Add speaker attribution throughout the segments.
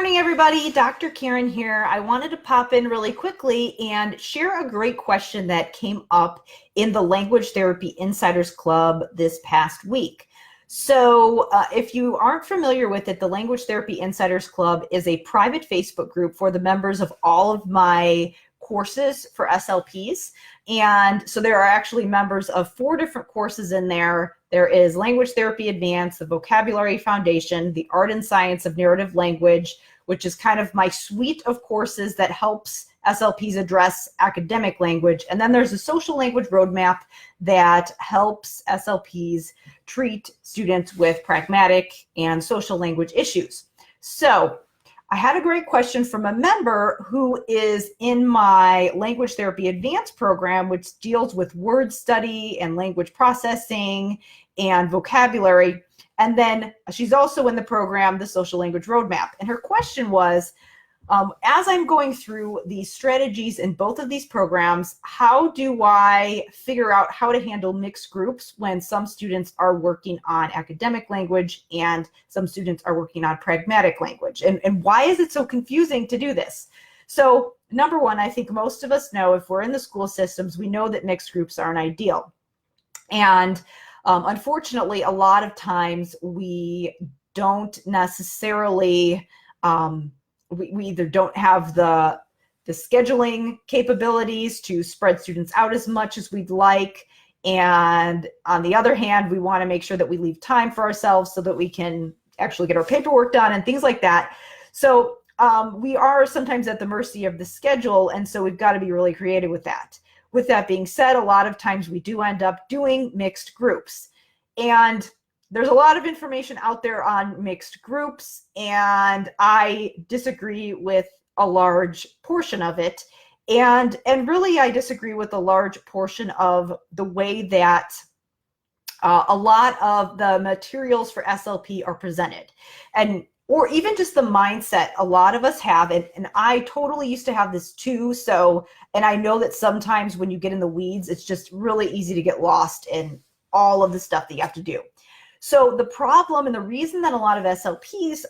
Speaker 1: morning, everybody. Dr. Karen here. I wanted to pop in really quickly and share a great question that came up in the Language Therapy Insiders Club this past week. So if you aren't familiar with it, the Language Therapy Insiders Club is a private Facebook group for the members of all of my courses for SLPs. And so there are actually members of 4 different courses in there. There is Language Therapy Advanced, the Vocabulary Foundation, the Art and Science of Narrative Language, which is kind of my suite of courses that helps SLPs address academic language. And then there's a Social Language Roadmap that helps SLPs treat students with pragmatic and social language issues. So I had a great question from a member who is in my Language Therapy Advanced program, which deals with word study and language processing and vocabulary. And then she's also in the program, the Social Language Roadmap. And her question was, as I'm going through the strategies in both of these programs, how do I figure out how to handle mixed groups when some students are working on academic language and some students are working on pragmatic language? And why is it so confusing to do this? So number one, I think most of us know, if we're in the school systems, we know that mixed groups aren't ideal. And unfortunately, a lot of times we don't necessarily we either don't have the scheduling capabilities to spread students out as much as we'd like. And on the other hand, we want to make sure that we leave time for ourselves so that we can actually get our paperwork done and things like that. So we are sometimes at the mercy of the schedule. And so we've got to be really creative with that. With that being said, a lot of times we do end up doing mixed groups. And there's a lot of information out there on mixed groups, and I disagree with a large portion of it. And really, I disagree with a large portion of the way that a lot of the materials for SLP are presented. Or even just the mindset a lot of us have, and I totally used to have this too. So, and I know that sometimes when you get in the weeds, it's just really easy to get lost in all of the stuff that you have to do. So the problem and the reason that a lot of SLPs,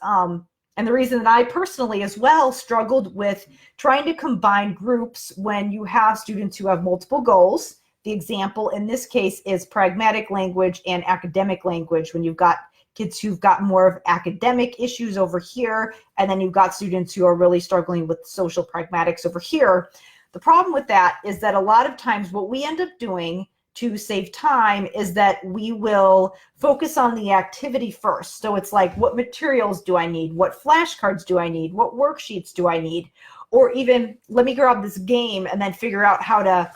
Speaker 1: and the reason that I personally as well struggled with trying to combine groups when you have students who have multiple goals. The example in this case is pragmatic language and academic language, when you've got kids who've got more of academic issues over here, and then you've got students who are really struggling with social pragmatics over here. The problem with that is that a lot of times what we end up doing to save time is that we will focus on the activity first. So it's like, what materials do I need? What flashcards do I need? What worksheets do I need? Or even, let me grab this game and then figure out how to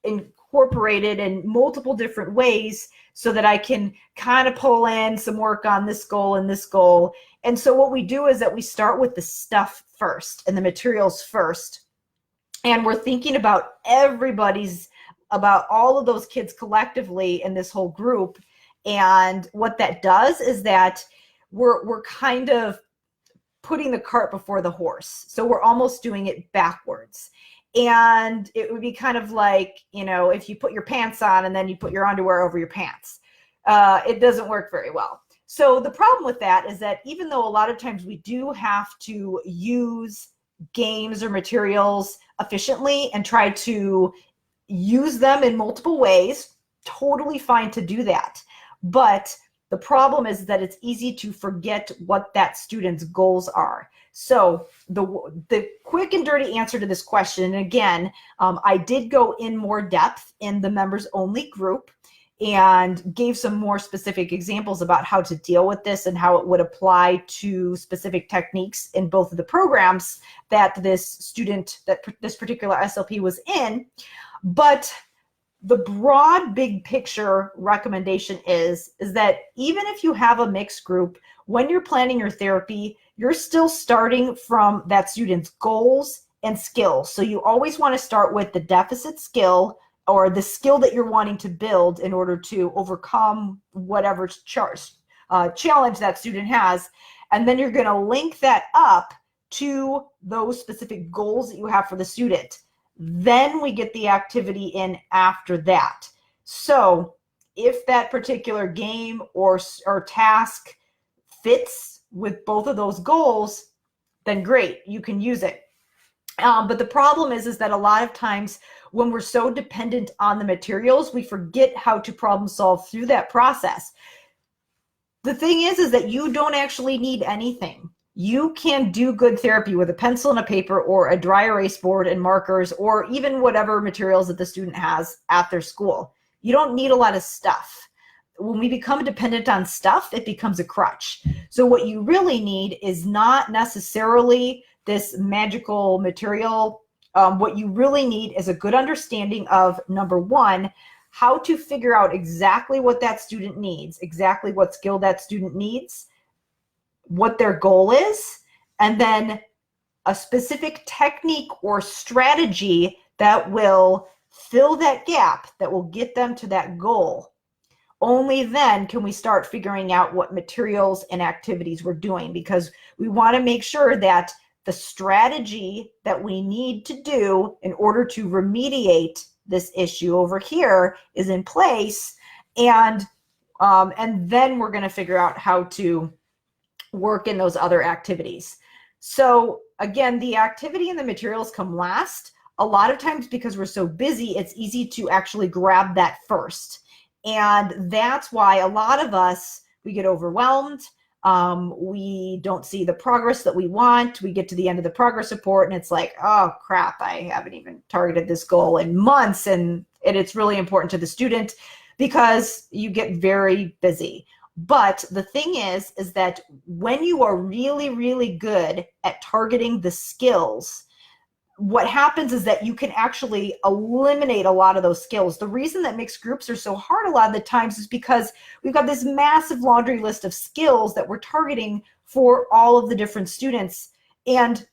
Speaker 1: incorporate it in multiple different ways so that I can kind of pull in some work on this goal and this goal. And so what we do is that we start with the stuff first and the materials first. And we're thinking about about all of those kids collectively in this whole group. And what that does is that we're kind of putting the cart before the horse. So we're almost doing it backwards. And it would be kind of like, if you put your pants on and then you put your underwear over your pants, it doesn't work very well. So the problem with that is that even though a lot of times we do have to use games or materials efficiently and try to use them in multiple ways, totally fine to do that. But the problem is that it's easy to forget what that student's goals are. So the quick and dirty answer to this question, and again, I did go in more depth in the members only group and gave some more specific examples about how to deal with this and how it would apply to specific techniques in both of the programs that this particular SLP was in. But the broad big picture recommendation is that even if you have a mixed group, when you're planning your therapy, you're still starting from that student's goals and skills. So you always want to start with the deficit skill, or the skill that you're wanting to build in order to overcome whatever challenge that student has. And then you're going to link that up to those specific goals that you have for the student. Then we get the activity in after that. So if that particular game or task fits with both of those goals, then great, you can use it. But the problem is that a lot of times when we're so dependent on the materials, we forget how to problem solve through that process. The thing is that you don't actually need anything. You can do good therapy with a pencil and a paper or a dry erase board and markers, or even whatever materials that the student has at their school. You don't need a lot of stuff. When we become dependent on stuff, it becomes a crutch. So what you really need is not necessarily this magical material. What you really need is a good understanding of, number one, how to figure out exactly what that student needs, exactly what skill that student needs, what their goal is, and then a specific technique or strategy that will fill that gap, that will get them to that goal. Only then can we start figuring out what materials and activities we're doing, because we want to make sure that the strategy that we need to do in order to remediate this issue over here is in place, and then we're going to figure out how to work in those other activities. So again, the activity and the materials come last. A lot of times because we're so busy, it's easy to actually grab that first. And that's why a lot of us, we get overwhelmed. We don't see the progress that we want. We get to the end of the progress report and it's like, oh crap, I haven't even targeted this goal in months. And it's really important to the student because you get very busy. But the thing is that when you are really, really good at targeting the skills, what happens is that you can actually eliminate a lot of those skills. The reason that mixed groups are so hard a lot of the times is because we've got this massive laundry list of skills that we're targeting for all of the different students. And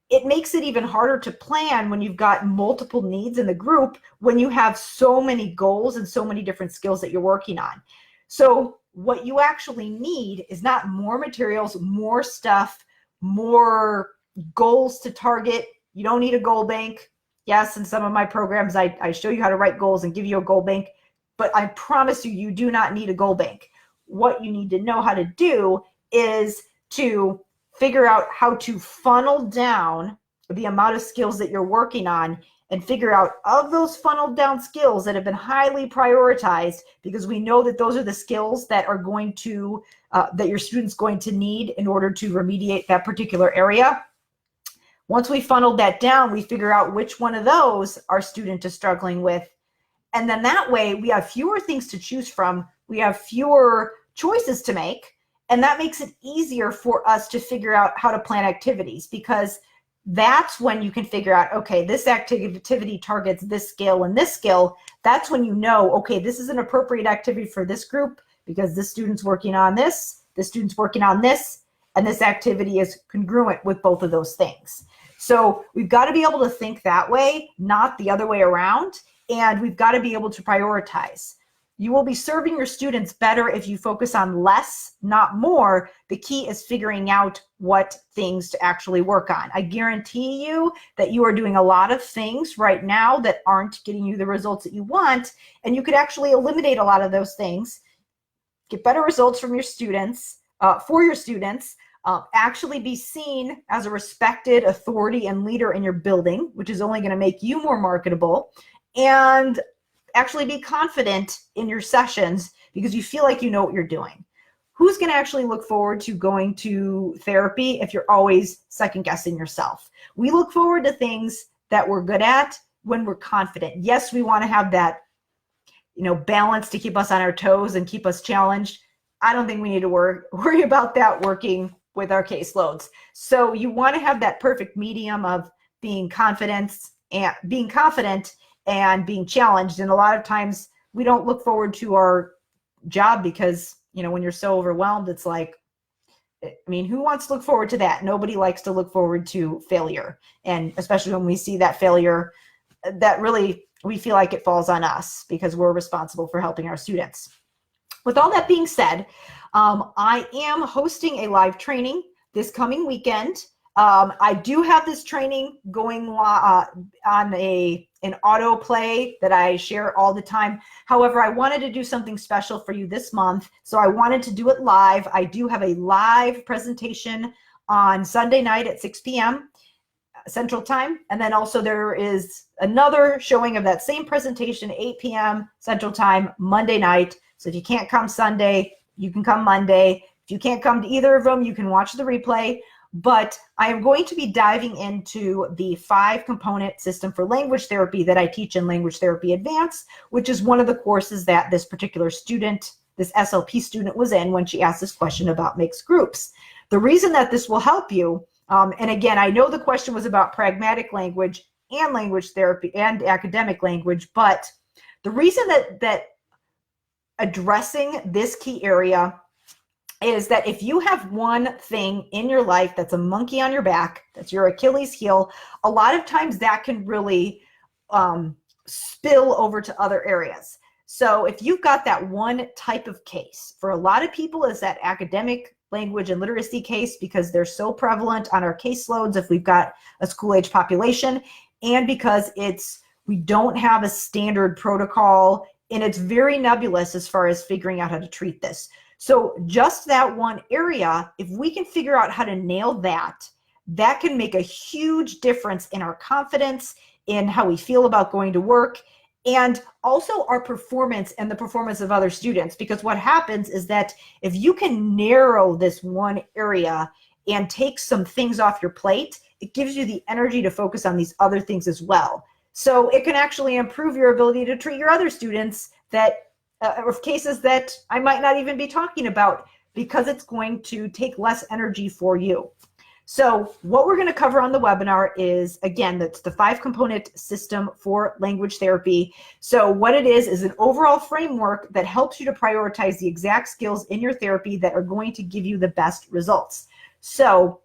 Speaker 1: it makes it even harder to plan when you've got multiple needs in the group, when you have so many goals and so many different skills that you're working on. So what you actually need is not more materials, more stuff, more goals to target. You don't need a goal bank. Yes, in some of my programs, I show you how to write goals and give you a goal bank, but I promise you, you do not need a goal bank. What you need to know how to do is to figure out how to funnel down the amount of skills that you're working on and figure out, of those funneled down skills that have been highly prioritized, because we know that those are the skills that are going to, that your student's going to need in order to remediate that particular area. Once we funneled that down, we figure out which one of those our student is struggling with. And then that way we have fewer things to choose from. We have fewer choices to make. And that makes it easier for us to figure out how to plan activities, because that's when you can figure out, okay, this activity targets this skill and this skill. That's when you know, okay, this is an appropriate activity for this group because this student's working on this student's working on this, and this activity is congruent with both of those things. So we've got to be able to think that way, not the other way around, and we've got to be able to prioritize. You will be serving your students better if you focus on less, not more. The key is figuring out what things to actually work on. I guarantee you that you are doing a lot of things right now that aren't getting you the results that you want, and you could actually eliminate a lot of those things, get better results from your students, for your students, actually be seen as a respected authority and leader in your building, which is only going to make you more marketable, and actually be confident in your sessions because you feel like you know what you're doing. Who's going to actually look forward to going to therapy if you're always second guessing yourself? We look forward to things that we're good at when we're confident. Yes, we want to have that, balance to keep us on our toes and keep us challenged. I don't think we need to worry about that working with our caseloads. So you want to have that perfect medium of being confident and being challenged. And a lot of times we don't look forward to our job because, when you're so overwhelmed, it's like, who wants to look forward to that? Nobody likes to look forward to failure. And especially when we see that failure, that really, we feel like it falls on us because we're responsible for helping our students. With all that being said, I am hosting a live training this coming weekend. I do have this training going on an autoplay that I share all the time. However, I wanted to do something special for you this month, so I wanted to do it live. I do have a live presentation on Sunday night at 6 p.m. Central Time. And then also there is another showing of that same presentation, 8 p.m. Central Time, Monday night. So if you can't come Sunday, you can come Monday. If you can't come to either of them, you can watch the replay. But I am going to be diving into the 5-component system for language therapy that I teach in Language Therapy Advanced, which is one of the courses that this particular student, this SLP student, was in when she asked this question about mixed groups. The reason that this will help you, and again, I know the question was about pragmatic language and language therapy and academic language, but the reason that addressing this key area is that if you have one thing in your life that's a monkey on your back, that's your Achilles heel, a lot of times that can really spill over to other areas. So if you've got that one type of case, for a lot of people is that academic language and literacy case, because they're so prevalent on our caseloads if we've got a school-age population, and because we don't have a standard protocol and it's very nebulous as far as figuring out how to treat this. So just that one area, if we can figure out how to nail that, that can make a huge difference in our confidence, in how we feel about going to work, and also our performance and the performance of other students. Because what happens is that if you can narrow this one area and take some things off your plate, it gives you the energy to focus on these other things as well. So it can actually improve your ability to treat your other students or cases that I might not even be talking about, because it's going to take less energy for you. So what we're going to cover on the webinar is, again, that's the 5-component system for language therapy. So what it is an overall framework that helps you to prioritize the exact skills in your therapy that are going to give you the best results. So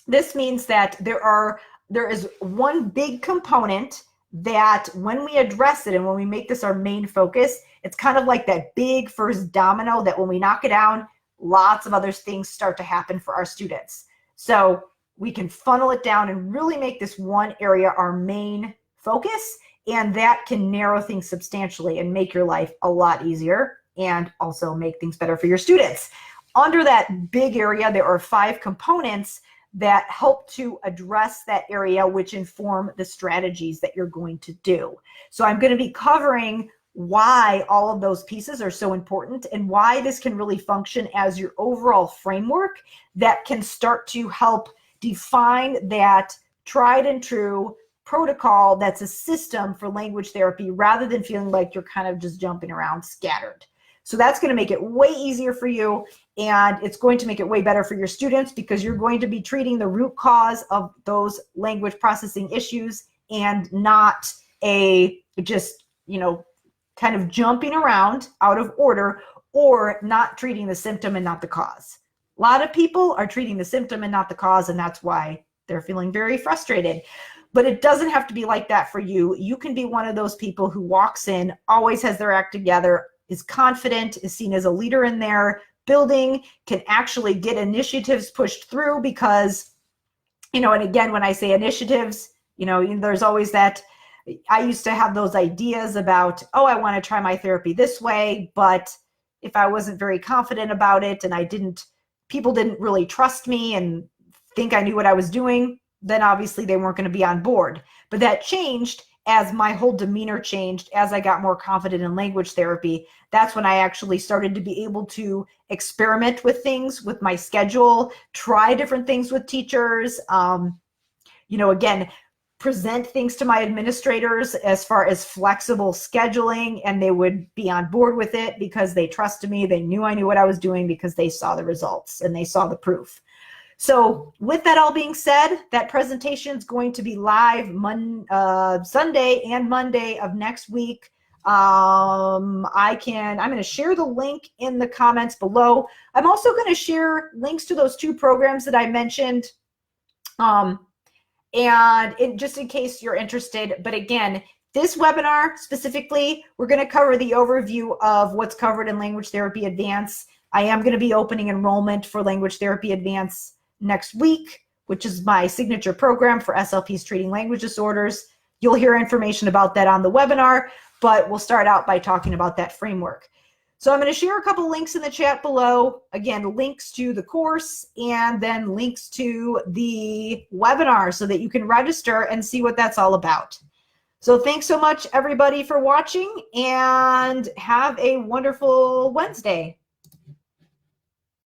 Speaker 1: this means that there is one big component that when we address it and when we make this our main focus, it's kind of like that big first domino that when we knock it down, lots of other things start to happen for our students. So we can funnel it down and really make this one area our main focus, and that can narrow things substantially and make your life a lot easier and also make things better for your students. Under that big area, there are 5 components that help to address that area, which inform the strategies that you're going to do. So I'm going to be covering why all of those pieces are so important and why this can really function as your overall framework that can start to help define that tried and true protocol that's a system for language therapy, rather than feeling like you're kind of just jumping around scattered. So that's going to make it way easier for you, and it's going to make it way better for your students, because you're going to be treating the root cause of those language processing issues and not just kind of jumping around out of order, or not treating the symptom and not the cause. A lot of people are treating the symptom and not the cause, and that's why they're feeling very frustrated. But it doesn't have to be like that for you. You can be one of those people who walks in, always has their act together, is confident, is seen as a leader in their building, can actually get initiatives pushed through, because, and again, when I say initiatives, there's always that. I used to have those ideas about, I want to try my therapy this way, but if I wasn't very confident about it and people didn't really trust me and think I knew what I was doing, then obviously they weren't going to be on board. But that changed as my whole demeanor changed, as I got more confident in language therapy. That's when I actually started to be able to experiment with things with my schedule, try different things with teachers, again, present things to my administrators as far as flexible scheduling, and they would be on board with it because they trusted me. They knew I knew what I was doing because they saw the results and they saw the proof. So with that all being said, that presentation is going to be live Sunday and Monday of next week. I'm going to share the link in the comments below. I'm also going to share links to those 2 programs that I mentioned. Just in case you're interested. But again, this webinar specifically, we're going to cover the overview of what's covered in Language Therapy Advanced. I am going to be opening enrollment for Language Therapy Advanced next week, which is my signature program for SLPs treating language disorders. You'll hear information about that on the webinar, but we'll start out by talking about that framework. So I'm going to share a couple links in the chat below. Again, links to the course and then links to the webinar so that you can register and see what that's all about. So thanks so much, everybody, for watching, and have a wonderful Wednesday.